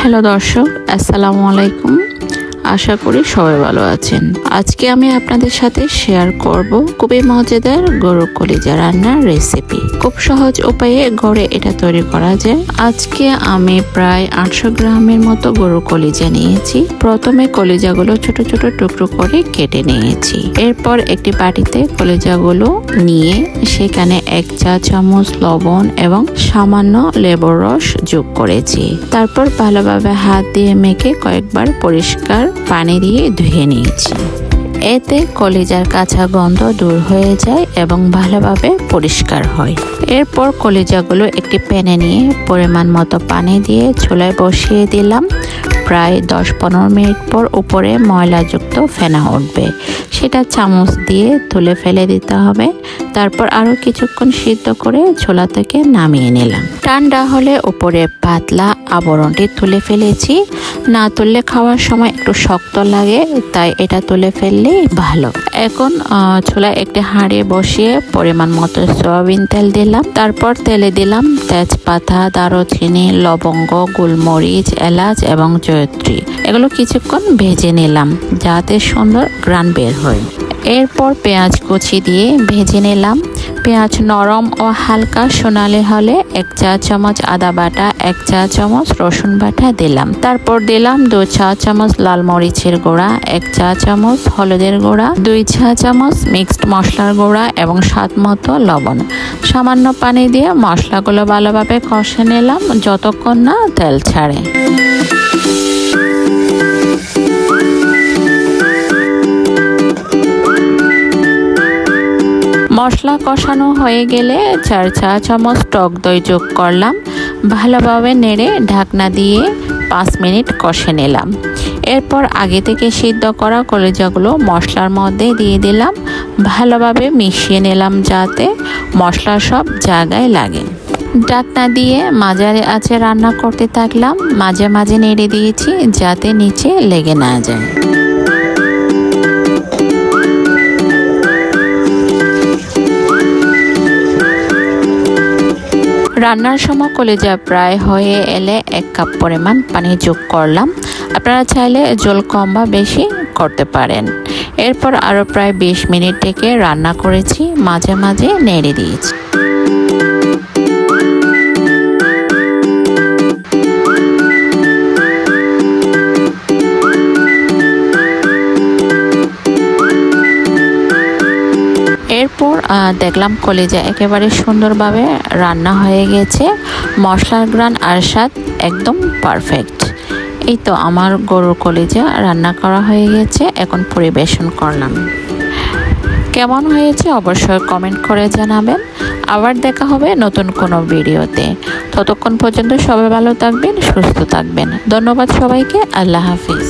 Hello দর্শক, আসসালামু আলাইকুম। আশা করি সবাই ভালো আছেন। আজকে আমি আপনাদের সাথে শেয়ার করব খুবই মজাদার গরুর কলিজা রান্নার রেসিপি। খুব সহজ উপায়ে ঘরে এটা তৈরি করা যায়। আজকে আমি প্রায় 800 গ্রামের মতো গরুর কলিজা নিয়েছি। প্রথমে কলিজাগুলো ছোট ছোট টুকরো করে কেটে নিয়েছি। এরপর একটি বাটিতে কলিজাগুলো নিয়ে সেখানে 1 চা চামচ লবণ এবং সামান্য লেবুর রস যোগ করেছি। তারপর ভালোভাবে হাত দিয়ে মেখে কয়েকবার পরিষ্কার পানি দিয়ে ধুয়ে নিয়েছি। এতে কলিজার কাঁচা গন্ধ দূর হয়ে যায় এবং ভালোভাবে পরিষ্কার হয়। এরপর কলিজাগুলো একটি প্যানে নিয়ে পরিমাণ মতো পানি দিয়ে চুলায় বসিয়ে দিলাম। প্রায় 10-15 মিনিট পর উপরে ময়লাযুক্ত ফেনা উঠবে, সেটা চামচ দিয়ে তুলে ফেলে দিতে হবে। তারপর আরও কিছুক্ষণ সিদ্ধ করে ছোলা থেকে নামিয়ে নিলাম। ঠান্ডা হলে উপরে পাতলা আবরণটি তুলে ফেলেছি। না তুললে খাওয়ার সময় একটু শক্ত লাগে, তাই এটা তুলে ফেললেই ভালো। এখন চুলায় একটি হাঁড়ি বসিয়ে পরিমাণ মতো সয়াবিন তেল দিলাম। তারপর তেলে দিলাম তেজপাতা, দারুচিনি, লবঙ্গ, গোলমরিচ, এলাচ এবং জয়ত্রী। এগুলো কিছুক্ষণ ভেজে নিলাম যাতে সুন্দর ঘ্রাণ বের হয়। এরপর পেঁয়াজ কুচি দিয়ে ভেজে নিলাম। পেঁয়াজ নরম ও হালকা সোনালি হলে 1 চা চামচ আদা বাটা, 1 চা চামচ রসুন বাটা দিলাম। তারপর দিলাম 2 চা চামচ লাল মরিচের গুঁড়া, 1 চা চামচ হলুদের গুঁড়া, 2 চা চামচ মিক্সড মশলার গুঁড়া এবং স্বাদ মতো লবণ। সামান্য পানি দিয়ে মশলাগুলো ভালোভাবে কষে নিলাম যতক্ষণ না তেল ছাড়ে। মশলা কষানো হয়ে গেলে 4 চা চামচ টক দই যোগ করলাম। ভালোভাবে নেড়ে ঢাকনা দিয়ে 5 মিনিট কষে নিলাম। এরপর আগে থেকে সিদ্ধ করা কলিজাগুলো মশলার মধ্যে দিয়ে দিলাম। ভালোভাবে মিশিয়ে নিলাম যাতে মশলা সব জায়গায় লাগে। ঢাকনা দিয়ে মাঝারি আঁচে রান্না করতে থাকলাম। মাঝে মাঝে নেড়ে দিয়েছি যাতে নিচে লেগে না যায়। রান্নার সময় কলিজা প্রায় হয়ে এলে 1 কাপ পরিমাণ পানি যোগ করলাম। আপনারা চাইলে ঝোল কম বা বেশি করতে পারেন। এরপর আরও প্রায় 20 মিনিট থেকে রান্না করেছি, মাঝে মাঝে নেড়ে দিয়েছি। এরপর দেখলাম কলিজা একেবারে সুন্দরভাবে রান্না হয়ে গেছে। মশলার ঘ্রাণ আর স্বাদ একদম পারফেক্ট। এই তো আমার গরুর কলিজা রান্না করা হয়ে গেছে। এখন পরিবেশন করলাম। কেমন হয়েছে অবশ্যই কমেন্ট করে জানাবেন। আবার দেখা হবে নতুন কোনো ভিডিওতে। ততক্ষণ পর্যন্ত সবাই ভালো থাকবেন, সুস্থ থাকবেন। ধন্যবাদ সবাইকে। আল্লাহ হাফিজ।